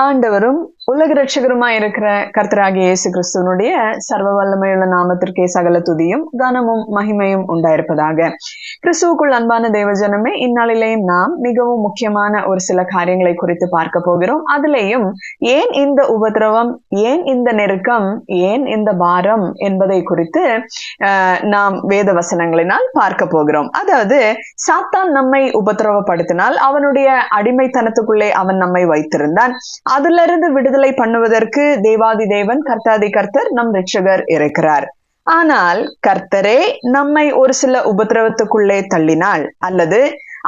ஆண்டவரும் உலக ரட்சகருமாய் இருக்கிற கர்த்தராகிய இயேசு கிறிஸ்துவனுடைய சர்வ வல்லமையுள்ள நாமத்திற்கே சகல துதியும் கனமும் மகிமையும் உண்டாயிருப்பதாக. கிறிஸ்துவுக்குள் அன்பான தேவஜனமே, இந்நாளிலேயும் நாம் மிகவும் முக்கியமான ஒரு சில காரியங்களை குறித்து பார்க்க போகிறோம். அதிலேயும் ஏன் இந்த உபத்திரவம், ஏன் இந்த நெருக்கம், ஏன் இந்த பாரம் என்பதை குறித்து நாம் வேத வசனங்களினால் பார்க்க போகிறோம். அதாவது சாத்தான் நம்மை உபத்திரவப்படுத்தினால் அவனுடைய அடிமைத்தனத்துக்குள்ளே அவன் நம்மை வைத்திருந்தான். அதிலிருந்து விடுதலை பண்ணுவதற்கு தேவாதி தேவன் கர்த்தாதி கர்த்தர் நம் ரட்சகர் இருக்கிறார். ஆனால் கர்த்தரே நம்மை ஒரு சில உபத்திரவத்துக்குள்ளே தள்ளினால் அல்லது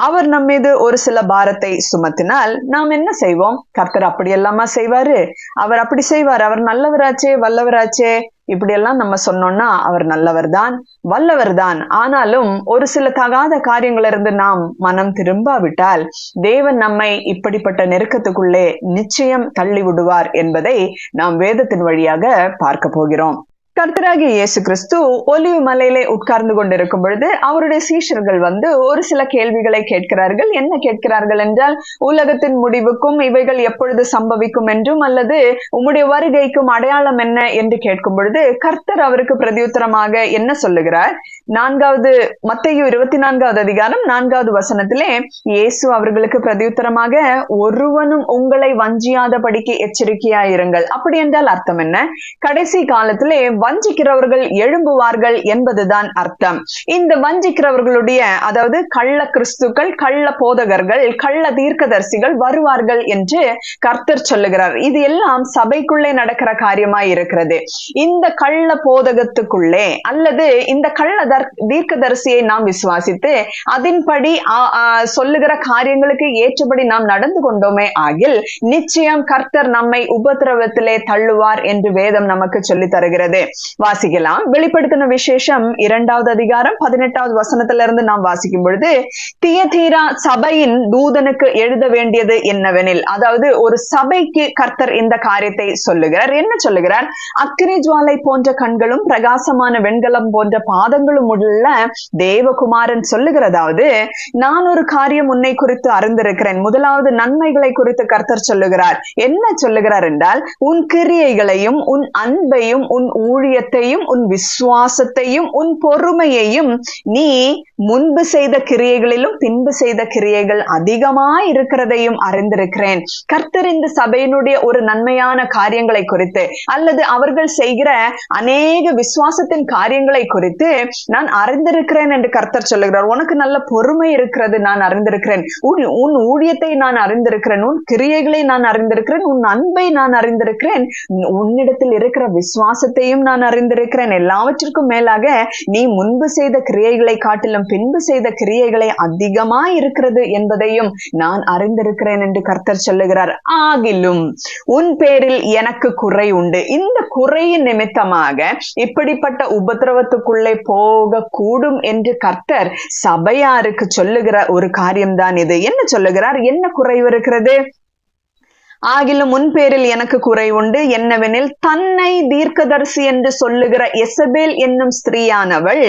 அவர் நம்ம மீது ஒரு சில பாரத்தை சுமத்தினால் நாம் என்ன செய்வோம்? கர்த்தர் அப்படி எல்லாமா செய்வாரு? அவர் அப்படி செய்வார், அவர் நல்லவராச்சே, வல்லவராச்சே, இப்படியெல்லாம் நம்ம சொன்னோம்னா அவர் நல்லவர் தான், வல்லவர் தான். ஆனாலும் ஒரு சில தகாத காரியங்களிலிருந்து நாம் மனம் திரும்பாவிட்டால் தேவன் நம்மை இப்படிப்பட்ட நெருக்கத்துக்குள்ளே நிச்சயம் தள்ளி விடுவார் என்பதை நாம் வேதத்தின் வழியாக பார்க்க போகிறோம். கர்த்தராகிய இயேசு கிறிஸ்து ஒலிவ மலையிலே உட்கார்ந்து கொண்டிருக்கும் பொழுது அவருடைய சீஷர்கள் ஒரு சில கேள்விகளை கேட்கிறார்கள். என்ன கேட்கிறார்கள் என்றால், உலகத்தின் முடிவுக்கும் இவைகள் எப்பொழுது சம்பவிக்கும் என்றும் அல்லது உம்முடைய வருகைக்கும் அடையாளம் என்ன என்று கேட்கும் பொழுது கர்த்தர் அவருக்கு பிரதியுத்தரமாக என்ன சொல்லுகிறார்? மத்தேயு 24வது அதிகாரம் 4வது வசனத்திலே இயேசு அவர்களுக்கு பிரதியுத்தரமாக, ஒருவனும் உங்களை வஞ்சியாதபடிக்கு எச்சரிக்கையாயிருங்கள். அப்படி என்றால் அர்த்தம் என்ன? கடைசி காலத்திலே வஞ்சிக்கிறவர்கள் எழும்புவார்கள் என்பதுதான் அர்த்தம். இந்த வஞ்சிக்கிறவர்களுடைய, அதாவது கள்ள கிறிஸ்துக்கள், கள்ள போதகர்கள், கள்ள தீர்க்கதரிசிகள் வருவார்கள் என்று கர்த்தர் சொல்லுகிறார். இது எல்லாம் சபைக்குள்ளே நடக்கிற காரியமாய் இருக்கிறது. இந்த கள்ள போதகத்துக்குள்ளே அல்லது இந்த கள்ள தீர்க்கதரிசியை நாம் விசுவாசித்து அதன்படி சொல்லுகிற காரியங்களுக்கு ஏற்றபடி நாம் நடந்து கொண்டோமே ஆகில் நிச்சயம் கர்த்தர் நம்மை உபத்திரவத்திலே தள்ளுவார் என்று வேதம் நமக்கு சொல்லி தருகிறது. வாசிக்கலாம். வெளிப்படுத்தின விசேஷம் 2வது அதிகாரம் 18வது வசனத்திலிருந்து நாம் வாசிக்கும் பொழுது, தியதீரா சபையின் தூதனுக்கு எழுத வேண்டியது என்னவெனில், அதாவது ஒரு சபைக்கு கர்த்தர் இந்த காரியத்தை சொல்லுகிறார். என்ன சொல்லுகிறார்? அக்கினி ஜுவாலை போன்ற கண்களும் பிரகாசமான வெண்கலம் போன்ற பாதங்களும் உள்ள தேவகுமாரன் சொல்லுகிறதாவது, நான் ஒரு காரியம் உன்னை குறித்து அறிந்திருக்கிறேன். முதலாவது நன்மைகளை குறித்து கர்த்தர் சொல்லுகிறார். என்ன சொல்லுகிறார் என்றால், உன் கிரியைகளையும் உன் அன்பையும் உன் ஊழியத்தையும் உன் விசுவாசத்தையும் உன் பொறுமையையும் நீ முன்பு செய்த கிரியைகளிலும் பின்பு செய்த கிரியைகள் அதிகமாய் இருக்கிறதையும் அறிந்திருக்கிறேன். கர்த்தர் இந்த சபையினுடைய ஒரு நன்மையான காரியங்களை குறித்து அல்லது அவர்கள் செய்கிற அநேக விசுவாசத்தின் காரியங்களை குறித்து நான் அறிந்திருக்கிறேன் என்று கர்த்தர் சொல்லுகிறார். உனக்கு நல்ல பொறுமை இருக்கிறது, நான் அறிந்திருக்கிறேன். உன் ஊழியத்தை நான் அறிந்திருக்கிறேன், உன் கிரியைகளை நான் அறிந்திருக்கிறேன், உன் அன்பை நான் அறிந்திருக்கிறேன், உன்னிடத்தில் இருக்கிற விசுவாசத்தையும் நான் அறிந்திருக்கிறேன். எல்லாவற்றிற்கும் மேலாக நீ முன்பு செய்த கிரியைகளை காட்டிலும் பின்பு செய்த கிரியைகளை அதிகமாய் இருக்கிறது என்பதையும் நான் அறிந்திருக்கிறேன் என்று கர்த்தர் சொல்லுகிறார். ஆகிலும் உன் பேரில் எனக்கு குறை உண்டு. இந்த குறையின் நிமித்தமாக இப்படிப்பட்ட உபத்திரவத்துக்குள்ளே போக கூடும் என்று கர்த்தர் சபையாருக்கு சொல்லுகிற ஒரு காரியம்தான் இது. என்ன சொல்லுகிறார்? என்ன குறைவு இருக்கிறது? ஆகிலும் முன் பேரில் எனக்கு குறை உண்டு. என்னவெனில், தன்னை தீர்க்கதரிசி என்று சொல்லுகிற எசபேல் என்னும் ஸ்திரீயானவள்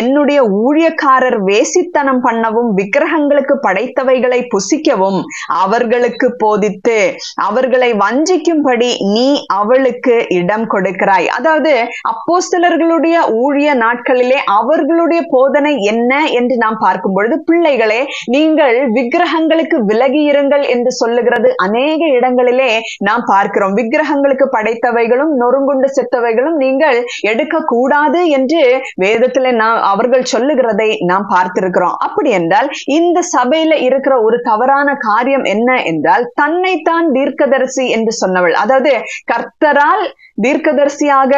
என்னுடைய ஊழியக்காரர் வேசித்தனம் பண்ணவும் விக்கிரகங்களுக்கு படைத்தவைகளை புசிக்கவும் அவர்களுக்கு போதித்து அவர்களை வஞ்சிக்கும்படி நீ அவளுக்கு இடம் கொடுக்கிறாய். அதாவது அப்போஸ்தலர்களுடைய ஊழிய நாட்களிலே அவர்களுடைய போதனை என்ன என்று நாம் பார்க்கும் பொழுது, பிள்ளைகளே நீங்கள் விக்கிரகங்களுக்கு விலகி இருங்கள் என்று சொல்லுகிறது அநேக இடங்களிலே நாம் பார்க்கிறோம். விக்கிரகங்களுக்கு படைத்தவைகளும் நொறுங்குண்டு செத்தவைகளும் நீங்கள் எடுக்க கூடாது என்று வேதத்திலே அவர்கள் சொல்லுகிறதை நாம் பார்த்திருக்கிறோம். அப்படி என்றால் இந்த சபையில இருக்கிற ஒரு தவறான காரியம் என்ன என்றால், தன்னைத்தான் தீர்க்கதரிசி என்று சொன்னவள், அதாவது கர்த்தரால் தீர்க்கதரிசியாக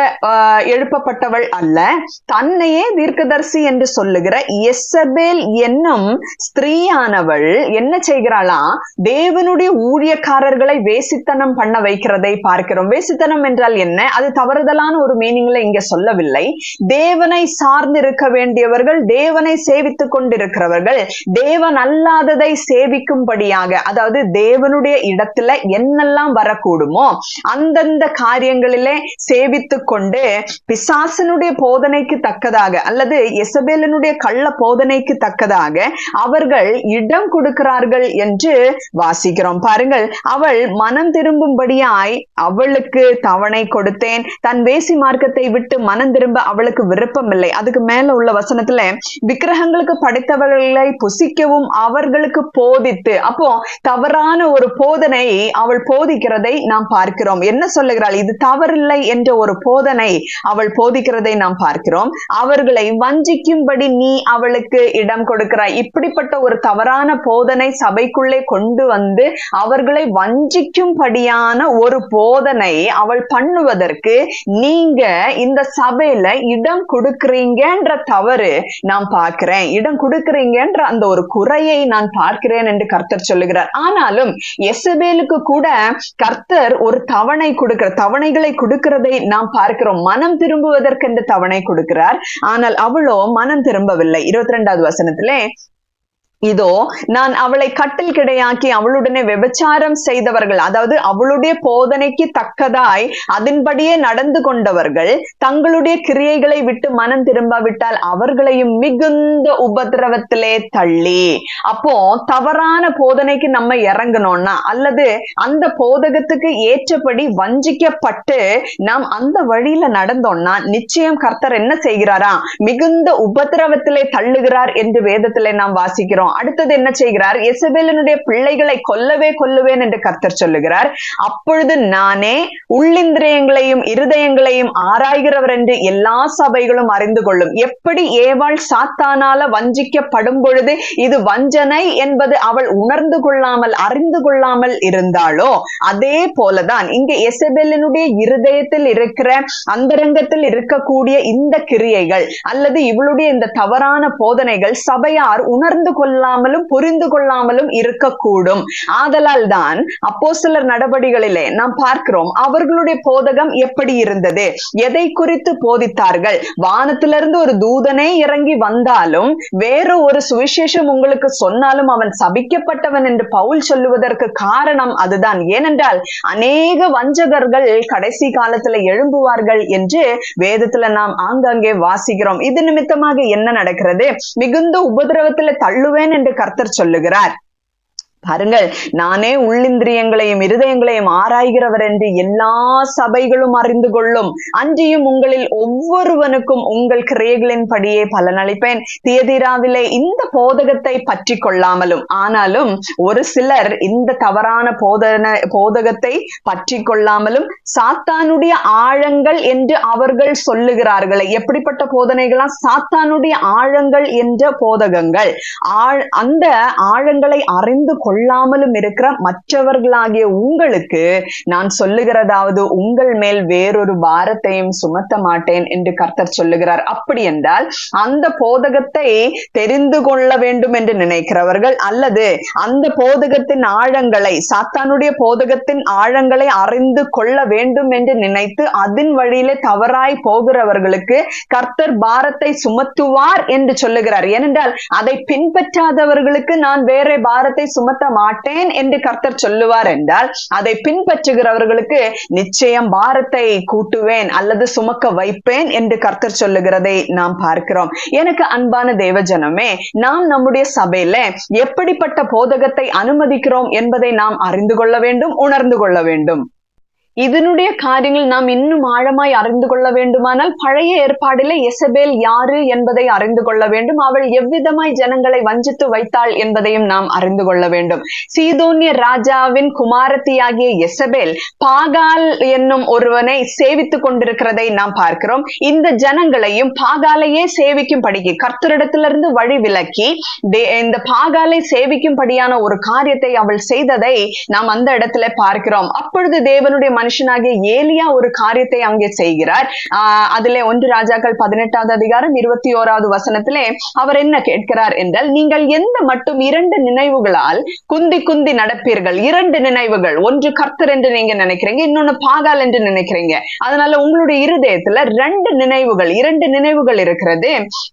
எழுப்பப்பட்டவள் அல்ல, தன்னையே தீர்க்கதரிசி என்று சொல்லுகிற எசபேல் என்னும் ஸ்திரீயானவள் என்ன செய்கிறாளா? தேவனுடைய ஊழியக்காரர்களை வேசித்தனம் பண்ண வைக்கிறதை பார்க்கிறோம். வேசித்தனம் என்றால் என்ன? அது தவறுதலான ஒரு மீனிங்ல இங்க சொல்லவில்லை. தேவனை சார்ந்திருக்க வேண்டியவர்கள், தேவனை சேவித்துக் கொண்டிருக்கிறவர்கள் தேவன் அல்லாததை சேவிக்கும்படியாக, அதாவது தேவனுடைய இடத்துல என்னெல்லாம் வரக்கூடுமோ அந்தந்த காரியங்களில் சேவித்துக் கொண்டு பிசாசனுடைய போதனைக்கு தக்கதாக அல்லது எசபேலினுடைய கள்ள போதனைக்கு தக்கதாக அவர்கள் இடம் கொடுக்கிறார்கள் என்று வாசிக்கிறோம். பாருங்கள், அவள் மனம் திரும்பும்படியாய் அவளுக்கு தவணை கொடுத்தேன். தன் வேசி மார்க்கத்தை விட்டு மனம் திரும்ப அவளுக்கு விருப்பம் இல்லை. அதுக்கு மேல உள்ள வசனத்துல விக்கிரகங்களுக்கு படைத்தவர்களை புசிக்கவும் அவர்களுக்கு போதித்து, அப்போ தவறான ஒரு போதனை அவள் போதிக்கிறதை நாம் பார்க்கிறோம். என்ன சொல்லுகிறாள்? இது தவறில்லை என்ற ஒரு போதனை அவள் போதிக்கிறதை நாம் பார்க்கிறோம். அவர்களை வஞ்சிக்கும்படி நீ அவளுக்கு இடம் கொடுக்கிறாய். இப்படிப்பட்ட ஒரு தவறான போதனை சபைக்குள்ளே கொண்டு வந்து அவர்களை வஞ்சிக்கும்படியான ஒரு போதனை அவள் பண்ணுவதற்கு நீங்க இந்த சபையில இடம் கொடுக்கிறீங்கன்ற தவறு நான் பார்க்கிறேன், இடம் கொடுக்கிறீங்கன்ற அந்த ஒரு குறையை நான் பார்க்கிறேன் என்று கர்த்தர் சொல்லுகிறார். ஆனாலும் எசபேலுக்கு கூட கர்த்தர் ஒரு தவணைகளை கொடுக்கிறதை நாம் பார்க்கிறோம். மனம் திரும்புவதற்கு என்று தவணை கொடுக்கிறார். ஆனால் அவளோ மனம் திரும்பவில்லை. 22வது வசனத்திலே, இதோ நான் அவளை கட்டில் கிடையாக்கி அவளுடனே விபச்சாரம் செய்தவர்கள், அதாவது அவளுடைய போதனைக்கு தக்கதாய் அதன்படியே நடந்து கொண்டவர்கள் தங்களுடைய கிரியைகளை விட்டு மனம் திரும்பாவிட்டால் அவர்களையும் மிகுந்த உபதிரவத்திலே தள்ளி. அப்போ தவறான போதனைக்கு நம்ம இறங்கணும்னா, அல்லது அந்த போதகத்துக்கு ஏற்றபடி வஞ்சிக்கப்பட்டு நாம் அந்த வழியில நடந்தோம்னா நிச்சயம் கர்த்தர் என்ன செய்கிறாரா? மிகுந்த உபதிரவத்திலே தள்ளுகிறார் என்று வேதத்திலே நாம் வாசிக்கிறோம். அடுத்தது என்ன செய்கிறார்? எசபேலினுடைய பிள்ளைகளை கொல்லுவேன் என்று கர்த்தர் சொல்லுகிறார். அப்பொழுது நானே உள்ளிந்திரியங்களையும் இருதயங்களையும் ஆராய்கிறவர் என்று எல்லா சபைகளும் அறிந்து கொள்ளும். எப்படி ஏவாள் சாத்தானால வஞ்சிக்கப்படும் பொழுது இது வஞ்சனை என்பது அவள் உணர்ந்து கொள்ளாமல் அறிந்து கொள்ளாமல் இருந்தாளோ, அதே போலதான் இங்க எசபேலினுடைய இருதயத்தில் இருக்கிற அந்தரங்கத்தில் இருக்கக்கூடிய இந்த கிரியைகள் அல்லது இவளுடைய இந்த தவறான போதனைகள் சபையார் உணர்ந்து கொள்ளாமலும் புரிந்து கொள்ளாமலும் இருக்கக்கூடும். ஆதலால் தான் அப்போஸ்தலர் நடபடிகளிலே நாம் பார்க்கிறோம் அவர்களுடைய போதகம் எப்படி இருந்தது, எதை குறித்து போதித்தார்கள். வானத்திலிருந்து ஒரு தூதனே இறங்கி வந்தாலும் வேற ஒரு சுவிசேஷம் உங்களுக்கு சொன்னாலும் அவன் சபிக்கப்பட்டவன் என்று பவுல் சொல்லுவதற்கு காரணம் அதுதான். ஏனென்றால் அநேக வஞ்சகர்கள் கடைசி காலத்துல எழும்புவார்கள் என்று வேதத்துல நாம் ஆங்காங்கே வாசிக்கிறோம். இது நிமித்தமாக என்ன நடக்கிறது? மிகுந்த உபதிரவத்துல தள்ளுவேன் என்று கர்த்தர் சொல்லுகிறார். பாருங்கள், நானே உள்ளிந்திரியங்களையும் இருதயங்களையும் ஆராய்கிறவர் என்று எல்லா சபைகளும் அறிந்து கொள்ளும். அன்றியும் உங்களில் ஒவ்வொருவனுக்கும் உங்கள் கிரியைகளின் படியே பலனளிப்பேன். தியதீராவிலே இந்த போதகத்தை பற்றி கொள்ளாமலும், ஆனாலும் ஒரு சிலர் இந்த தவறான போதகத்தை பற்றி கொள்ளாமலும் சாத்தானுடைய ஆழங்கள் என்று அவர்கள் சொல்லுகிறார்களே. எப்படிப்பட்ட போதனைகளா? சாத்தானுடைய ஆழங்கள் என்ற போதகங்கள். அந்த ஆழங்களை அறிந்து கொள்ளாமலும் இருக்கிற மற்றவர்களாகிய உங்களுக்கு நான் சொல்லுகிறதாவது, உங்கள் மேல் வேறொரு பாரத்தையும் சுமத்த மாட்டேன் என்று கர்த்தர் சொல்லுகிறார். அப்படி என்றால் அந்த போதகத்தை தெரிந்து கொள்ள வேண்டும் என்று நினைக்கிறவர்கள் அல்லது அந்த போதகத்தின் ஆழங்களை, சாத்தானுடைய போதகத்தின் ஆழங்களை அறிந்து கொள்ள வேண்டும் என்று நினைத்து அதன் வழியிலே தவறாய் போகிறவர்களுக்கு கர்த்தர் பாரத்தை சுமத்துவார் என்று சொல்லுகிறார். ஏனென்றால் அதை பின்பற்றாதவர்களுக்கு நான் வேற பாரத்தை சுமத்த மாட்டேன் என்று கர்த்தர் சொல்லுவார் என்றால் அதை பின்பற்றுகிறவர்களுக்கு நிச்சயம் பாரத்தை கூட்டுவேன் அல்லது சுமக்க வைப்பேன் என்று கர்த்தர் சொல்லுகிறதை நாம் பார்க்கிறோம். எனக்கு அன்பான தேவஜனமே, நாம் நம்முடைய சபையில எப்படிப்பட்ட போதகத்தை அனுமதிக்கிறோம் என்பதை நாம் அறிந்து கொள்ள வேண்டும், உணர்ந்து கொள்ள வேண்டும். இதனுடைய காரியங்கள் நாம் இன்னும் ஆழமாய் அறிந்து கொள்ள வேண்டுமானால் பழைய ஏற்பாடிலே எசபேல் யாரு என்பதை அறிந்து கொள்ள வேண்டும். அவள் எவ்விதமாய் ஜனங்களை வஞ்சித்து வைத்தாள் என்பதையும் நாம் அறிந்து கொள்ள வேண்டும். சீதோனிய ராஜாவின் குமாரத்தியாகிய எசபேல் பாகால் என்னும் ஒருவனை சேவித்துக் கொண்டிருக்கிறதை நாம் பார்க்கிறோம். இந்த ஜனங்களையும் பாகாலையே சேவிக்கும்படிக்கு கர்த்தரிடத்திலிருந்து வழி விலக்கி இந்த பாகாலை சேவிக்கும்படியான ஒரு காரியத்தை அவள் செய்ததை நாம் அந்த இடத்துல பார்க்கிறோம். அப்பொழுது தேவனுடைய மனுஷனாகிய ஏலியா ஒரு காரியத்தை அங்கே செய்கிறார். அதிலே 1 ராஜாக்கள் 18வது அதிகாரம் 21வது வசனத்திலே அவர் என்ன கேட்கிறார் என்றால், நீங்கள் எந்த மட்டும் 2 நினைவுகளால் குந்தி நடப்பீர்கள். 2 நினைவுகள், ஒன்று கர்த்தர் என்று நீங்க நினைக்கிறீங்க, இன்னொன்னு பாகால் என்று நினைக்கிறீங்க. அதனால உங்களுடைய இருதயத்துல 2 நினைவுகள் இருக்கிறது.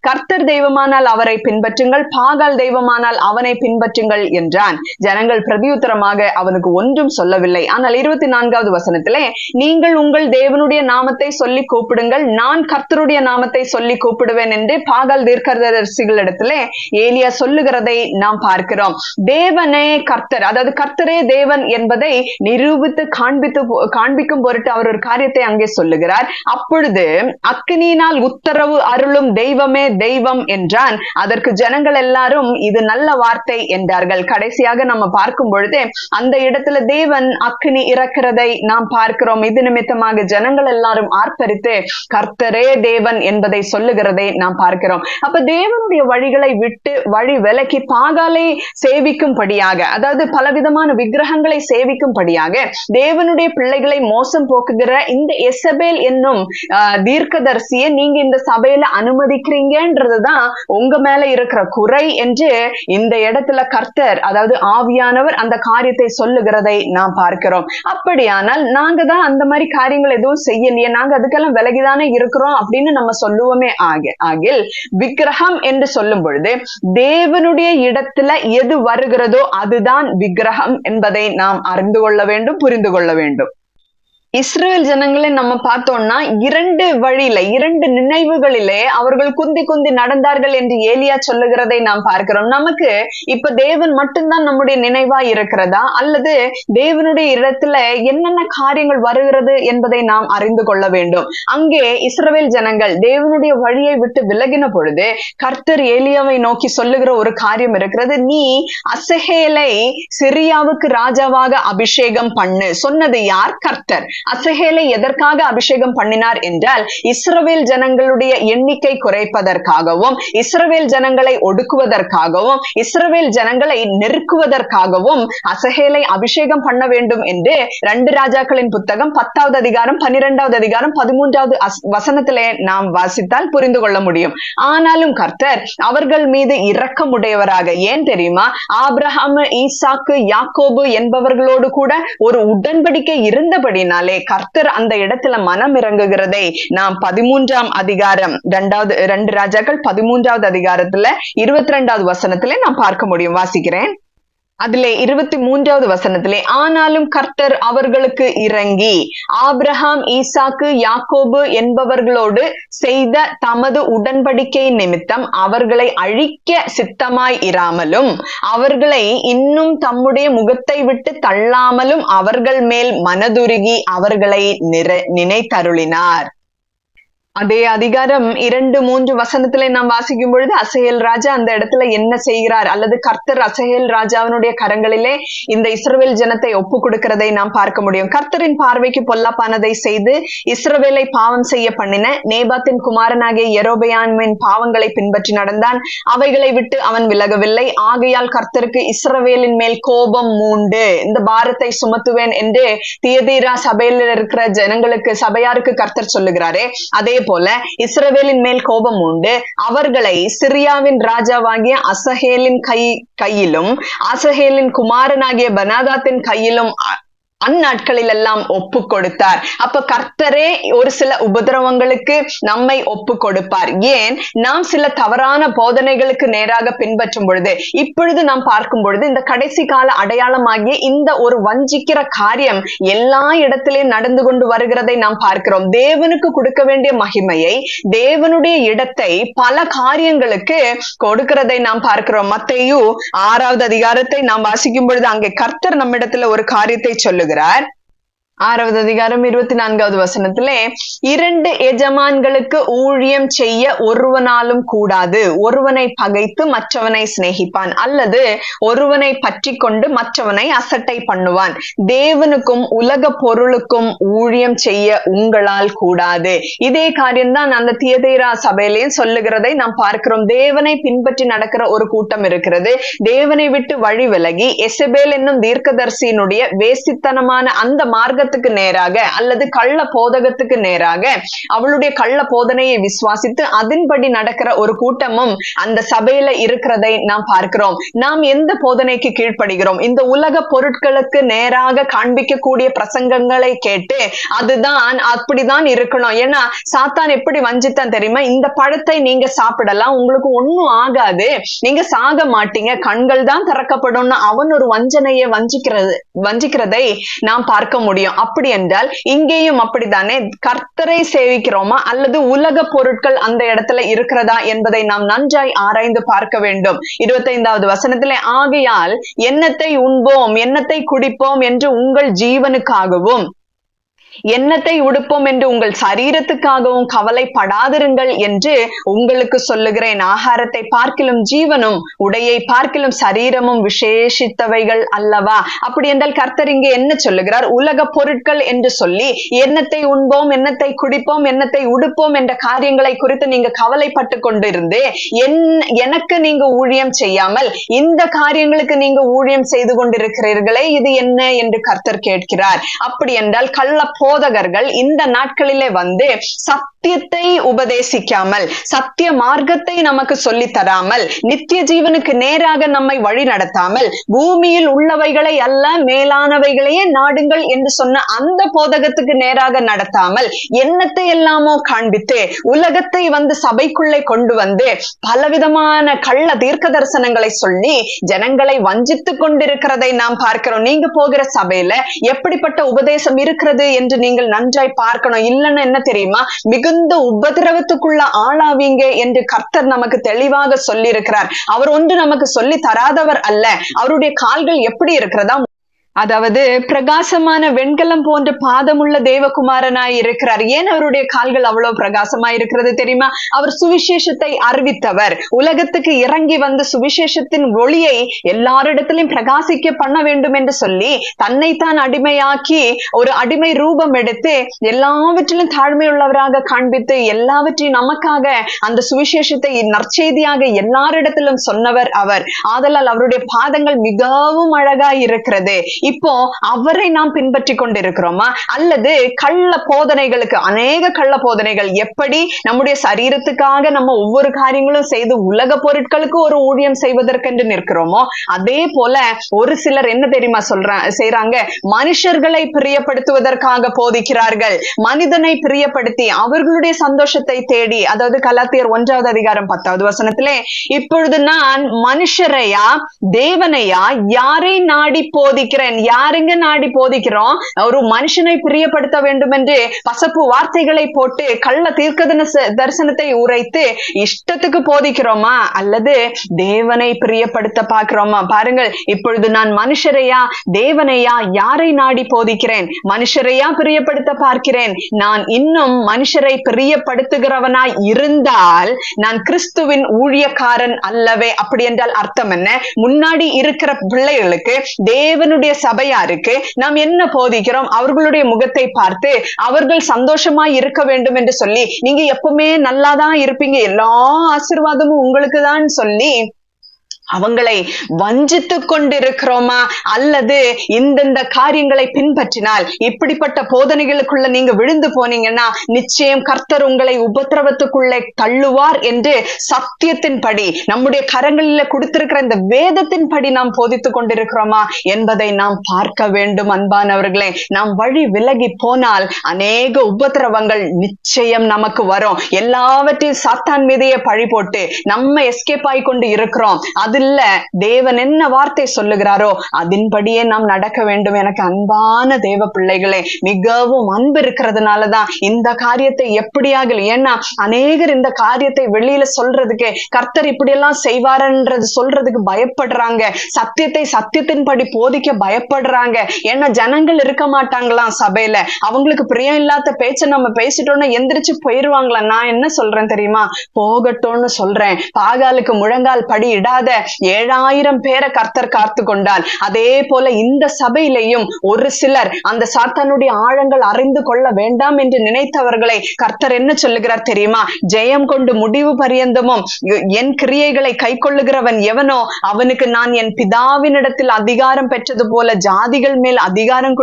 கர்த்தர் தெய்வமானால் அவரை பின்பற்றுங்கள், பாகால் தெய்வமானால் அவனை பின்பற்றுங்கள் என்றான். ஜனங்கள் பிரதியுத்தரமாக அவனுக்கு ஒன்றும் சொல்லவில்லை. ஆனால் 24வது வசனத்தில் வசனத்திலே, நீங்கள் உங்கள் தேவனுடைய நாமத்தை சொல்லி கூப்பிடுங்கள், நான் கர்த்தருடைய நாமத்தை சொல்லி கூப்பிடுவேன் என்று பாகால் தீர்க்கதரிசிகளிடத்திலே ஏலியா சொல்லுகிறதை நாம் பார்க்கிறோம். தேவனே கர்த்தர், அதாவது கர்த்தரே தேவன் என்பதை நிரூபித்து காண்பிக்கும் பொருட்டு அவர் ஒரு காரியத்தை அங்கே சொல்லுகிறார். அப்பொழுது அக்கினியினால் உத்தரவு அருளும் தெய்வமே தெய்வம் என்றான். அதற்கு ஜனங்கள் எல்லாரும் இது நல்ல வார்த்தை என்றார்கள். கடைசியாக நம்ம பார்க்கும் பொழுது அந்த இடத்துல தேவன் அக்கினி இறக்கிறதை நாம் பார்க்கிறோம். இது நிமித்தமாக ஜனங்கள் எல்லாரும் ஆர்ப்பரித்து கர்த்தரே தேவன் என்பதை சொல்லுகிறதை நாம் பார்க்கிறோம். அப்ப தேவனுடைய வழிகளை விட்டு வழி விலக்கி பாகாலை சேவிக்கும்படியாக, அதாவது பலவிதமான விக்கிரகங்களை சேவிக்கும்படியாக தேவனுடைய பிள்ளைகளை மோசம் போக்குகிற இந்த எசபேல் என்னும் தீர்க்கதரிசியை நீங்க இந்த சபையில அனுமதிக்கிறீங்கன்றதுதான் உங்க மேல இருக்கிற குறை என்று இந்த இடத்துல கர்த்தர், அதாவது ஆவியானவர் அந்த காரியத்தை சொல்லுகிறதை நாம் பார்க்கிறோம். அப்படியானால் நாங்க தான் அந்த மாதிரி காரியங்கள் எதுவும் செய்யலையே, நாங்க அதுக்கெல்லாம் விலகிதானே இருக்கிறோம் அப்படின்னு நம்ம சொல்லுவோமே ஆகில் விக்கிரகம் என்று சொல்லும் பொழுது தேவனுடைய இடத்துல எது வருகிறதோ அதுதான் விக்கிரகம் என்பதை நாம் அறிந்து கொள்ள வேண்டும், புரிந்து கொள்ள வேண்டும். இஸ்ரேல் ஜனங்களை நம்ம பார்த்தோம்னா இரண்டு வழியில, இரண்டு நினைவுகளிலே அவர்கள் குந்தி நடந்தார்கள் என்று ஏலியா சொல்லுகிறதை நாம் பார்க்கிறோம். நமக்கு இப்ப தேவன் மட்டும்தான் நம்முடைய நினைவா இருக்கிறதா, அல்லது தேவனுடைய இடத்துல என்னென்ன காரியங்கள் வருகிறது என்பதை நாம் அறிந்து கொள்ள வேண்டும். அங்கே இஸ்ரவேல் ஜனங்கள் தேவனுடைய வழியை விட்டு விலகின பொழுது கர்த்தர் ஏலியாவை நோக்கி சொல்லுகிற ஒரு காரியம் இருக்கிறது. நீ அசகேலை சிரியாவுக்கு ராஜாவாக அபிஷேகம் பண்ணு. சொன்னது யார்? கர்த்தர். அசகேலை எதற்காக அபிஷேகம் பண்ணினார் என்றால், இஸ்ரவேல் ஜனங்களுடைய எண்ணிக்கை குறைப்பதற்காகவும், இஸ்ரவேல் ஜனங்களை ஒடுக்குவதற்காகவும், இஸ்ரவேல் ஜனங்களை நெருக்குவதற்காகவும் அசகேலை அபிஷேகம் பண்ண வேண்டும் என்று 2 ராஜாக்களின் புத்தகம் 10வது அதிகாரம் 12வது அதிகாரம் 13வது வசனத்திலே நாம் வாசித்தால் புரிந்து கொள்ள முடியும். ஆனாலும் கர்த்தர் அவர்கள் மீது இரக்கமுடையவராக, ஏன் தெரியுமா, ஆபிரகாம், ஈசாக்கு, யாக்கோபு என்பவர்களோடு கூட ஒரு உடன்படிக்கை இருந்தபடினாலே கர்த்தர் அந்த இடத்துல மனம் இறங்குகிறதை நாம் 13ஆம் அதிகாரம் 2 ராஜாக்கள் 13வது அதிகாரத்துல 22வது வசனத்திலே நாம் பார்க்க முடியும். வாசிக்கிறேன். அதிலே 23வது வசனத்திலே, ஆனாலும் கர்த்தர் அவர்களுக்கு இறங்கி ஆபிரகாம், ஈசாக்கு, யாக்கோபு என்பவர்களோடு செய்த தமது உடன்படிக்கை நிமித்தம் அவர்களை அழிக்க சித்தமாய் இராமலும், அவர்களை இன்னும் தம்முடைய முகத்தை விட்டு தள்ளாமலும் அவர்கள் மேல் மனதுருகி அவர்களை நினைத்தருளினார். அதே அதிகாரம் 2-3 வசனத்திலே நாம் வாசிக்கும் பொழுது அசகேல் ராஜா அந்த இடத்துல என்ன செய்கிறார், அல்லது கர்த்தர் அசகேல் ராஜாவினுடைய கரங்களிலே இந்த இஸ்ரவேல் ஜனத்தை ஒப்பு கொடுக்கிறதை நாம் பார்க்க முடியும். கர்த்தரின் பார்வைக்கு பொல்லாப்பானதை செய்து இஸ்ரவேலை பாவம் செய்ய பண்ணின நேபாத்தின் குமாரனாகிய யெரொபெயாமின் பாவங்களை பின்பற்றி நடந்தான். அவைகளை விட்டு அவன் விலகவில்லை. ஆகையால் கர்த்தருக்கு இஸ்ரவேலின் மேல் கோபம் மூண்டு இந்த பாரத்தை சுமத்துவேன் என்று தியதீரா சபையில் இருக்கிற ஜனங்களுக்கு, சபையாருக்கு கர்த்தர் சொல்லுகிறாரே, அதே போல இஸ்ரவேலின் மேல் கோபம் உண்டு. அவர்களை சிரியாவின் ராஜாவாகிய அசகேலின் கையிலும் அசகேலின் குமாரனாகிய பெனாதாத்தின் கையிலும் அந்நாட்களில் எல்லாம் ஒப்பு கொடுத்தார். அப்ப கர்த்தரே ஒரு சில உபதிரவங்களுக்கு நம்மை ஒப்பு கொடுப்பார். ஏன்? நாம் சில தவறான போதனைகளுக்கு நேராக பின்பற்றும் பொழுது. இப்பொழுது நாம் பார்க்கும் பொழுது இந்த கடைசி கால அடையாளமாகிய இந்த ஒரு வஞ்சிக்கிற காரியம் எல்லா இடத்திலும் நடந்து கொண்டு வருகிறதை நாம் பார்க்கிறோம். தேவனுக்கு கொடுக்க வேண்டிய மகிமையை, தேவனுடைய இடத்தை பல காரியங்களுக்கு கொடுக்கிறதை நாம் பார்க்கிறோம். மத்தேயு 6வது அதிகாரத்தை நாம் வாசிக்கும் பொழுது அங்கே கர்த்தர் நம்மிடத்துல ஒரு காரியத்தை சொல்லுகிறார். 6வது அதிகாரம் 24வது வசனத்திலே, 2 எஜமான்களுக்கு ஊழியம் செய்ய ஒருவனாலும் கூடாது. ஒருவனை பகைத்து மற்றவனை சிநேகிப்பான், அல்லது ஒருவனை பற்றி கொண்டு மற்றவனை அசட்டை பண்ணுவான். தேவனுக்கும் உலக பொருளுக்கும் ஊழியம் செய்ய உங்களால் கூடாது. இதே காரியம்தான் அந்த தியதீரா சபையிலையும் சொல்லுகிறதை நாம் பார்க்கிறோம். தேவனை பின்பற்றி நடக்கிற ஒரு கூட்டம் இருக்கிறது. தேவனை விட்டு வழி விலகி எசபேல் என்னும் தீர்க்கதரிசியினுடைய வேசித்தனமான அந்த மார்க்க நேராக, அல்லது கள்ள போதகத்துக்கு நேராக அவளுடைய கள்ள போதனையை விசுவாசித்து அதன்படி நடக்கிற ஒரு கூட்டமும் அந்த சபையில இருக்கிறதை நாம் பார்க்கிறோம். நாம் எந்த போதனைக்கு கீழ்ப்படுகிறோம்? இந்த உலக பொருட்களுக்கு நேராக காண்பிக்கக்கூடிய பிரசங்கங்களை கேட்டு அதுதான் அப்படிதான் இருக்கணும். ஏன்னா சாத்தான் எப்படி வஞ்சித்தான் தெரியுமா? இந்த பழத்தை நீங்க சாப்பிடலாம், உங்களுக்கு ஒண்ணும் ஆகாது, நீங்க சாக மாட்டீங்க, கண்கள் தான் திறக்கப்படும். அவன் ஒரு வஞ்சனையை வஞ்சிக்கிறதை நாம் பார்க்க முடியும். முடியும். அப்படி என்றால் இங்கேயும் அப்படித்தானே, கர்த்தரை சேவிக்கிறோமா அல்லது உலக பொருட்கள் அந்த இடத்துல இருக்கிறதா என்பதை நாம் நன்றாய் ஆராய்ந்து பார்க்க வேண்டும். 25வது வசனத்திலே, ஆகையால் எண்ணத்தை உண்போம் எண்ணத்தை குடிப்போம் என்று உங்கள் ஜீவனுக்காகவும் எண்ணத்தை உடுப்போம் என்று உங்கள் சரீரத்துக்காகவும் கவலைப்படாதிருங்கள் என்று உங்களுக்கு சொல்லுகிறேன். ஆகாரத்தை பார்க்கிலும் ஜீவனும் உடையை பார்க்கிலும் சரீரமும் விசேஷித்தவைகள் அல்லவா? அப்படி என்றால் கர்த்தர் இங்கே என்ன சொல்லுகிறார்? உலக பொருட்கள் என்று சொல்லி எண்ணத்தை உண்போம் எண்ணத்தை குடிப்போம் எண்ணத்தை உடுப்போம் என்ற காரியங்களை குறித்து நீங்க கவலைப்பட்டு கொண்டிருந்து எனக்கு நீங்க ஊழியம் செய்யாமல் இந்த காரியங்களுக்கு நீங்க ஊழியம் செய்து கொண்டிருக்கிறீர்களே, இது என்ன என்று கர்த்தர் கேட்கிறார். அப்படி என்றால் கள்ள போதகர்கள் இந்த நாட்களிலே வந்து சத்தியத்தை உபதேசிக்காமல், சத்திய மார்க்கத்தை நமக்கு சொல்லி தராமல், நித்திய ஜீவனுக்கு நேராக நம்மை வழி நடத்தாமல், பூமியில் உள்ளவைகளை அல்ல மேலானவைகளையே நாடுங்கள் என்று சொன்ன அந்த போதகத்துக்கு நேராக நடத்தாமல் எண்ணத்தை எல்லாமோ காண்பித்து உலகத்தை வந்து சபைக்குள்ளே கொண்டு வந்து பலவிதமான கள்ள தீர்க்க தரிசனங்களை சொல்லி ஜனங்களை வஞ்சித்துக் கொண்டிருக்கிறதை நாம் பார்க்கிறோம். நீங்க போகிற சபையில எப்படிப்பட்ட உபதேசம் இருக்கிறது என்று நீங்கள் நன்றாய் பார்க்கணும். இல்லைன்னா என்ன தெரியுமா, மிகுந்த உபதிரவத்துக்குள்ள ஆளாவீங்க என்று கர்த்தர் நமக்கு தெளிவாக சொல்லி இருக்கிறார். அவர் ஒன்று நமக்கு சொல்லி தராதவர் அல்ல. அவருடைய கால்கள் எப்படி இருக்கிறதா, அதாவது பிரகாசமான வெண்கலம் போன்ற பாதமுள்ள தேவகுமாரனாய் இருக்கிறார். ஏன் அவருடைய கால்கள் அவ்வளவு பிரகாசமாய் இருக்கிறது தெரியுமா? அவர் சுவிசேஷத்தை அறிவித்தவர். உலகத்துக்கு இறங்கி வந்து சுவிசேஷத்தின் ஒளியை எல்லாரிடத்திலும் பிரகாசிக்க பண்ண வேண்டும் என்று சொல்லி தன்னைத்தான் அடிமையாக்கி ஒரு அடிமை ரூபம் எடுத்து எல்லாவற்றிலும் தாழ்மையுள்ளவராக காண்பித்து எல்லாவற்றையும் நமக்காக அந்த சுவிசேஷத்தை நற்செய்தியாக எல்லாரிடத்திலும் சொன்னவர் அவர். ஆதலால் அவருடைய பாதங்கள் மிகவும் அழகாய் இருக்கிறது. இப்போ அவரை நாம் பின்பற்றி கொண்டிருக்கிறோமா அல்லது கள்ள போதனைகளுக்கு, அநேக கள்ள போதனைகள், எப்படி நம்முடைய சரீரத்துக்காக நம்ம ஒவ்வொரு காரியங்களும் செய்து உலக பொருட்களுக்கு ஒரு ஊழியம் செய்வதற்கென்று நிற்கிறோமோ, அதே போல ஒரு சிலர் என்ன தெரியுமா செய்றாங்க, மனுஷர்களை பிரியப்படுத்துவதற்காக போதிக்கிறார்கள். மனிதனை பிரியப்படுத்தி அவர்களுடைய சந்தோஷத்தை தேடி, அதாவது கலாத்தியர் 1வது அதிகாரம் 10வது வசனத்திலே, இப்பொழுது நான் மனுஷரையா தேவனையா யாரை நாடி போதிக்கிறேன்? யாருங்க நாடி போதிக்கிறோம்? ஒரு மனுஷனை பிரியப்படுத்த வேண்டும் என்று பசப்பு வார்த்தைகளை போட்டு கள்ள தீர்க்க தரிசனத்தை உரைத்து இஷ்டத்துக்கு போதிக்கிறோமா அல்லது தேவனை பிரியப்படுத்த பார்க்கிறோமா? பாருங்கள், இப்பொழுது நான் மனுஷரையா தேவனையா யாரை நாடி போதிக்கிறேன்? மனுஷரையா பிரியப்படுத்த பார்க்கிறேன். நான் இன்னும் மனுஷரை பிரியப்படுத்துகிறவனாய் இருந்தால் நான் கிறிஸ்துவின் ஊழியக்காரன் அல்லவே. அப்படி என்றால் அர்த்தம் என்ன? முன்னாடி இருக்கிற பிள்ளைகளுக்கு, தேவனுடைய சபையாருக்கு நாம் என்ன போதிக்கிறோம்? அவர்களுடைய முகத்தை பார்த்து அவர்கள் சந்தோஷமாய் இருக்க வேண்டும் என்று சொல்லி, நீங்க எப்பவுமே நல்லாதான் இருப்பீங்க, எல்லா ஆசீர்வாதமும் உங்களுக்கு தான் சொல்லி அவங்களை வஞ்சித்து கொண்டிருக்கிறோமா? அல்லது இந்தந்த காரியங்களை பின்பற்றினால், இப்படிப்பட்ட போதனைகளுக்குள்ள நீங்க விழுந்து போனீங்கன்னா நிச்சயம் கர்த்தர் உங்களை உபத்திரவத்துக்குள்ளே தள்ளுவார் என்று சத்தியத்தின்படி நம்முடைய கரங்களில் கொடுத்திருக்கிற இந்த வேதத்தின்படி நாம் போதித்துக் கொண்டிருக்கிறோமா என்பதை நாம் பார்க்க வேண்டும். அன்பானவர்களே, நாம் வழி விலகி போனால் அநேக உபத்திரவங்கள் நிச்சயம் நமக்கு வரும். எல்லாவற்றையும் சாத்தான் மீதையே பழி போட்டு நம்ம எஸ்கேப் ஆகி கொண்டு இருக்கிறோம். அதுல தேவன் என்ன வார்த்தை சொல்லுகிறாரோ அதன்படியே நாம் நடக்க வேண்டும். எனக்கு அன்பான தேவ பிள்ளைகளே, மிகவும் அன்பு இருக்கிறதுனாலதான் இந்த காரியத்தை எப்படியாக, ஏன்னா அநேகர் இந்த காரியத்தை வெளியில சொல்றதுக்கு, கர்த்தர் இப்படி எல்லாம் செய்வார்ன்றது சொல்றதுக்கு பயப்படுறாங்க. சத்தியத்தை சத்தியத்தின்படி போதிக்க பயப்படுறாங்க. ஏன்னா ஜனங்கள் இருக்க மாட்டாங்களாம் சபையில. அவங்களுக்கு பிரியம் இல்லாத பேச்ச நம்ம பேசிட்டோம்னா எந்திரிச்சு போயிருவாங்களா? நான் என்ன சொல்றேன் தெரியுமா? போகட்டும்னு சொல்றேன். பாகாலுக்கு முழங்கால் படி இடாத 7000 பேரை கர்த்தர் காத்து கொண்டால், அதே போல இந்த சபையிலையும் ஒரு சிலர் அந்த சாத்தானுடைய ஆழங்கள் அறிந்து கொள்ள வேண்டாம் என்று நினைத்தவர்களை கர்த்தர் என்ன சொல்லுகிறார் தெரியுமா? ஜெயம் கொண்டு முடிவு பரியந்தமும் என் கிரியைகளை கை கொள்ளுகிறவன் எவனோ அவனுக்கு நான் என் பிதாவினிடத்தில் அதிகாரம் பெற்றது போல ஜாதிகள் மேல் அதிகாரம்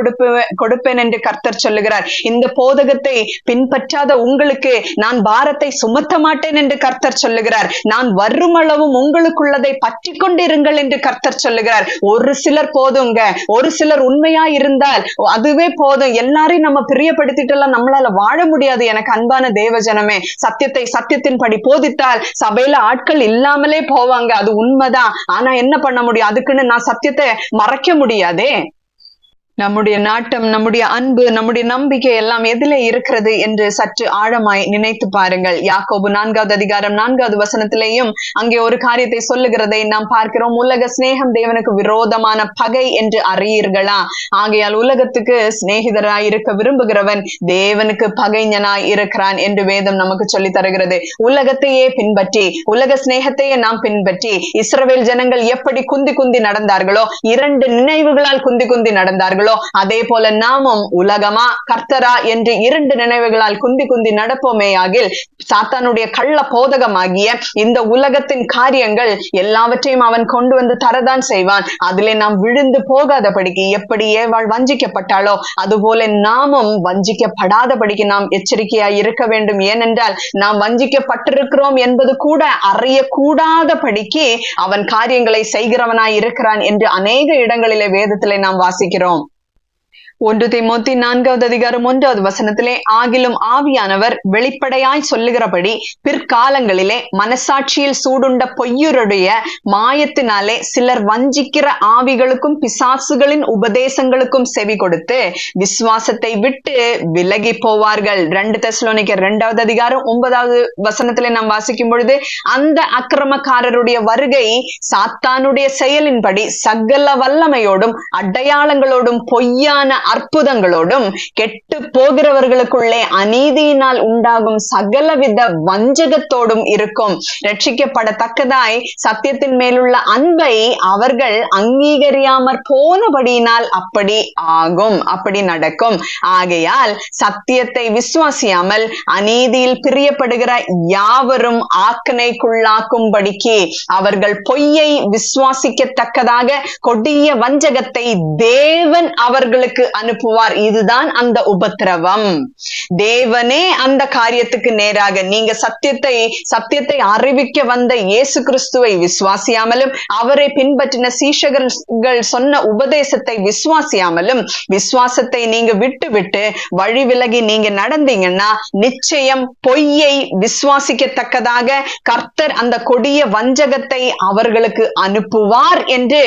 கொடுப்பேன் என்று கர்த்தர் சொல்லுகிறார். இந்த போதகத்தை பின்பற்றாத உங்களுக்கு நான் பாரத்தை சுமத்த மாட்டேன் என்று கர்த்தர் சொல்லுகிறார். நான் வரும் அளவும் உங்களுக்குள்ளதை பற்றி கொண்டிருங்கள் என்று கர்த்தர் சொல்லுகிறார். ஒரு சிலர் போதுங்க, ஒரு சிலர் உண்மையா இருந்தால் அதுவே போதும். எல்லாரையும் நம்ம பிரியப்படுத்திட்டெல்லாம் நம்மளால வாழ முடியாது. எனக்கு அன்பான தேவஜனமே, சத்தியத்தை சத்தியத்தின்படி போதித்தால் சபையில ஆட்கள் இல்லாமலே போவாங்க, அது உண்மைதான். ஆனா என்ன பண்ண முடியும்? அதுக்குன்னு நான் சத்தியத்தை மறைக்க முடியாதே. நம்முடைய நாட்டம், நம்முடைய அன்பு, நம்முடைய நம்பிக்கை எல்லாம் எதிலே இருக்கிறது என்று சற்று ஆழமாய் நினைத்து பாருங்கள். யாக்கோபு 4வது அதிகாரம் 4வது வசனத்திலேயும் அங்கே ஒரு காரியத்தை சொல்லுகிறதை நாம் பார்க்கிறோம். உலக சிநேகம் தேவனுக்கு விரோதமான பகை என்று அறியீர்களா? ஆகையால் உலகத்துக்கு சிநேகிதராய் இருக்க விரும்புகிறவன் தேவனுக்கு பகைஞனாய் இருக்கிறான் என்று வேதம் நமக்கு சொல்லி தருகிறது. உலகத்தையே பின்பற்றி, உலக சிநேகத்தையே நாம் பின்பற்றி இஸ்ரவேல் ஜனங்கள் எப்படி குந்தி குந்தி நடந்தார்களோ, 2 நினைவுகளால் குந்தி குந்தி நடந்தார்களோ, அதே போல நாமும் உலகமா கர்த்தரா என்று 2 நினைவுகளால் குந்தி குந்தி நடப்போமேயாகில் சாத்தானுடைய கள்ள போதகமாகிய இந்த உலகத்தின் காரியங்கள் எல்லாவற்றையும் அவன் கொண்டு வந்து தரதான் செய்வான். அதிலே நாம் விழுந்து போகாதபடிக்கு, எப்படி ஏவாள் வஞ்சிக்கப்பட்டாளோ அதுபோல நாமும் வஞ்சிக்கப்படாதபடிக்கு நாம் எச்சரிக்கையாய் இருக்க வேண்டும். ஏனென்றால் நாம் வஞ்சிக்கப்பட்டிருக்கிறோம் என்பது கூட அறியக்கூடாதபடிக்கு அவன் காரியங்களை செய்கிறவனாய் இருக்கிறான் என்று அநேக இடங்களிலே வேதத்திலே நாம் வாசிக்கிறோம். 1 தீமோத்தேயு 4வது அதிகாரம் 1வது வசனத்திலே, ஆகிலும் ஆவியானவர் வெளிப்படையாய் சொல்லுகிறபடி பிற்காலங்களிலே மனசாட்சியில் சூடுண்ட பொய்யருடைய மாயத்தினாலே சிலர் வஞ்சிக்கிற ஆவிகளுக்கும் பிசாசுகளின் உபதேசங்களுக்கும் செவி கொடுத்து விசுவாசத்தை விட்டு விலகி போவார்கள். 2 தெசலோனிக்கர் 2வது அதிகாரம் 9வது வசனத்திலே நாம் வாசிக்கும் பொழுது, அந்த அக்கிரமக்காரருடைய வருகை சாத்தானுடைய செயலின்படி சகல வல்லமையோடும் அடையாளங்களோடும் பொய்யான அற்புதங்களோடும் கெட்டு போகிறவர்களுக்குள்ளே அநீதியினால் உண்டாகும் சகலவித வஞ்சகத்தோடும் இருக்கும். ரட்சிக்கப்படத்தக்கதாய் சத்தியத்தின் மேலுள்ள அன்பை அவர்கள் அங்கீகரியாமற் போனபடியினால் அப்படி ஆகும், அப்படி நடக்கும். ஆகையால் சத்தியத்தை விசுவாசியாமல் அநீதியில் பிரியப்படுகிற யாவரும் ஆக்கணைக்குள்ளாக்கும்படிக்கு அவர்கள் பொய்யை விசுவாசிக்கத்தக்கதாக கொடிய வஞ்சகத்தை தேவன் அவர்களுக்கு அனுப்புவார். இதுதான் அந்த உபத்திரவம். தேவனே அந்த காரியத்துக்கு நேராக, நீங்க சத்தியத்தை அறிவிக்க வந்த இயேசு கிறிஸ்துவை விசுவாசியாமலும் அவரை பின்பற்றின சீஷர்கள் சொன்ன உபதேசத்தை விசுவாசியாமலும் விசுவாசத்தை நீங்க விட்டு வழி விலகி நீங்க நடந்தீங்கன்னா நிச்சயம் பொய்யை விசுவாசிக்கத்தக்கதாக கர்த்தர் அந்த கொடிய வஞ்சகத்தை அவர்களுக்கு அனுப்புவார் என்று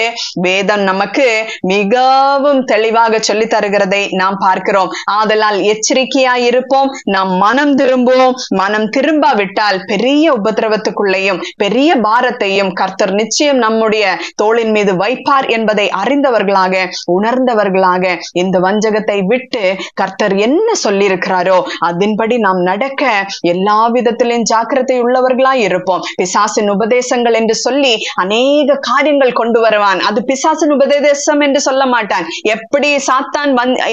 வேதம் நமக்கு மிகவும் தெளிவாக சொல்லி தருகிறதை நாம் பார்க்கிறோம். ஆதலால் எச்சரிக்கையாய் இருப்போம். நாம் மனம் திரும்புவோம். மனம் திரும்பாவிட்டால் பெரிய உபத்திரவத்துக்குள்ளேயும் பெரிய பாரத்தையும் கர்த்தர் நிச்சயம் நம்முடைய தோளின் மீது வைப்பார் என்பதை அறிந்தவர்களாக, உணர்ந்தவர்களாக இந்த வஞ்சகத்தை விட்டு கர்த்தர் என்ன சொல்லி இருக்கிறாரோ அதன்படி நாம் நடக்க எல்லா விதத்திலும் ஜாக்கிரதை உள்ளவர்களாய் இருப்போம். பிசாசின் உபதேசங்கள் என்று சொல்லி அநேக காரியங்கள் கொண்டு வருவான். அது பிசாசின் உபதேசம் என்று சொல்ல மாட்டான். எப்படி சாத்தான்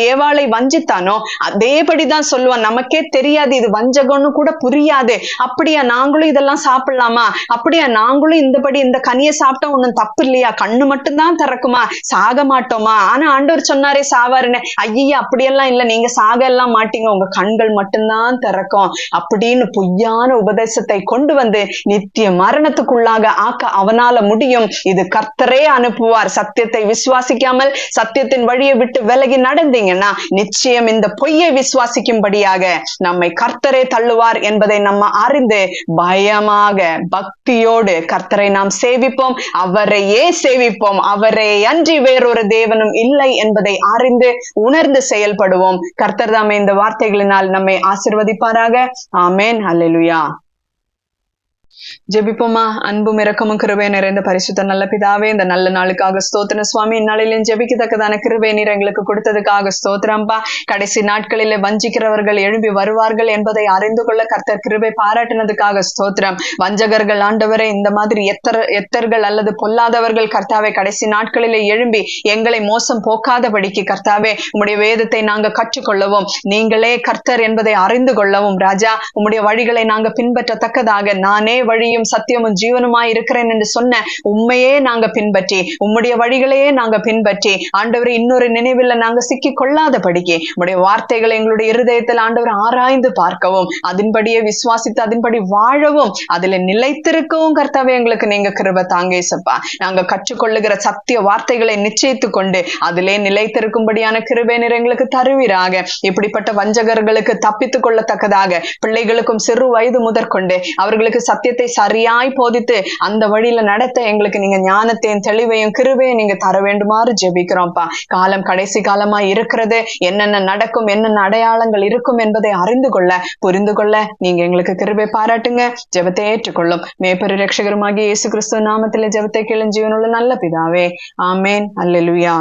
ஏவாளை வஞ்சித்தானோ அதேபடிதான் சொல்லுவான். நமக்கே தெரியாது, இது வஞ்சகம்னு கூட புரியாது. அப்படியா நாங்களும் இதெல்லாம் சாப்பிடலாமா? அப்படியா நாங்களும் இந்த கனியை சாப்பிட்டா ஒண்ணும் தப்பு இல்லையா? கண்ணு மட்டும்தான் திறக்குமா? சாக மாட்டோமா? ஆனா ஆண்டவர் சொன்னாரே சாவாருன்னு. ஐயா அப்படியெல்லாம் இல்ல, நீங்க சாக எல்லாம் மாட்டீங்க, உங்க கண்கள் மட்டும்தான் திறக்கும் அப்படின்னு பொய்யான உபதேசத்தை கொண்டு வந்து நித்திய மரணத்துக்குள்ளாக ஆக்க அவனால முடியும். இது கர்த்தரே அனுப்புவார். சத்தியத்தை விசுவாசிக்காமல் சத்தியத்தின் வழியை விட்டு விலகி நடந்தீங்கன்னா நிச்சயம் இந்த பொய்யை விசுவாசிக்கும்படியாக நம்மை கர்த்தரே தள்ளுவார் என்பதை நம்ம அறிந்து பயமாக பக்தியோடு கர்த்தரை நாம் சேவிப்போம். அவரையே சேவிப்போம். அவரை அன்றி வேறொரு தேவனும் இல்லை என்பதை அறிந்து உணர்ந்து செயல்படுவோம். கர்த்தர் தாமே இந்த வார்த்தைகளினால் நம்மை ஆசீர்வதிப்பாராக. ஆமென். அல்லேலூயா. ஜெபிப்போமா. அன்பும் இரக்கமும் கிருபை நிறைந்த பரிசுத்த நல்ல பிதாவே, இந்த நல்ல நாளுக்காக ஸ்தோத்திரம் சுவாமி. இந்நாளிலும் ஜெபிக்கத்தக்கதான கிருபை நீர் எங்களுக்கு கொடுத்ததுக்காக ஸ்தோத்திரம்பா. கடைசி நாட்களிலே வஞ்சிக்கிறவர்கள் எழும்பி வருவார்கள் என்பதை அறிந்து கொள்ள கர்த்தர் கிருபை பாராட்டினதுக்காக ஸ்தோத்திரம். வஞ்சகர்கள் ஆண்டவரே, இந்த மாதிரி எத்தர்கள் அல்லது பொல்லாதவர்கள் கர்த்தாவே கடைசி நாட்களிலே எழும்பி எங்களை மோசம் போக்காதபடிக்கு கர்த்தாவே உம்முடைய வேதத்தை நாங்க கற்றுக்கொள்ளவும், நீங்களே கர்த்தர் என்பதை அறிந்து கொள்ளவும் ராஜா, உம்முடைய வழிகளை நாங்க பின்பற்றத்தக்கதாக, நானே வழியும் சத்தியமும் ஜீவனுமாய் இருக்கிறேன் என்று சொன்ன உண்மையே நாங்க பின்பற்றி, உம்முடைய வழிகளையே நாங்க பின்பற்றி ஆண்டவரை இன்னொரு நினைவில் நாங்க சிக்கி கொள்ளாதபடிக்கு உம்முடைய வார்த்தைகளை எங்களுடைய இருதயத்தில் ஆண்டவர் ஆராய்ந்து பார்க்கவும், அதன்படியே விசுவாசித்து அதன்படி வாழவும், அதுல நிலைத்திருக்கவும் கர்த்தாவே எங்களுக்கு நீங்க கிருபை தாங்க இயேசப்பா. நாங்க கற்றுக்கொள்ளுகிற சத்திய வார்த்தைகளை நிச்சயித்து கொண்டு அதிலே நிலைத்திருக்கும்படியான கிருபை நீர் எங்களுக்கு தருவீராக. இப்படிப்பட்ட வஞ்சகர்களுக்கு தப்பித்துக் கொள்ளத்தக்கதாக பிள்ளைகளுக்கும் சிறு வயது முதற்கொண்டு அவர்களுக்கு சத்திய சத்தியத்தை சரியாய் போதித்து அந்த வழியில நடத்த எங்களுக்கு நீங்க ஞானத்தையும் தெளிவையும் கிருபையும் நீங்க தர வேண்டுமாறு ஜெபிக்கிறோம்ப்பா. காலம் கடைசி காலமாய் இருக்கிறது. என்னென்ன நடக்கும், என்னென்ன அடையாளங்கள் இருக்கும் என்பதை அறிந்து கொள்ள, புரிந்து கொள்ள நீங்க எங்களுக்கு கிருபை பாராட்டுங்க. ஜெபத்தை ஏற்றுக்கொள்ளும் மேய்ப்பரு இரட்சகருமாகிய இயேசு கிறிஸ்து நாமத்திலே ஜெபத்தை கேளும் ஜீவனுள்ள நல்ல பிதாவே. ஆமேன். அல்லேலூயா.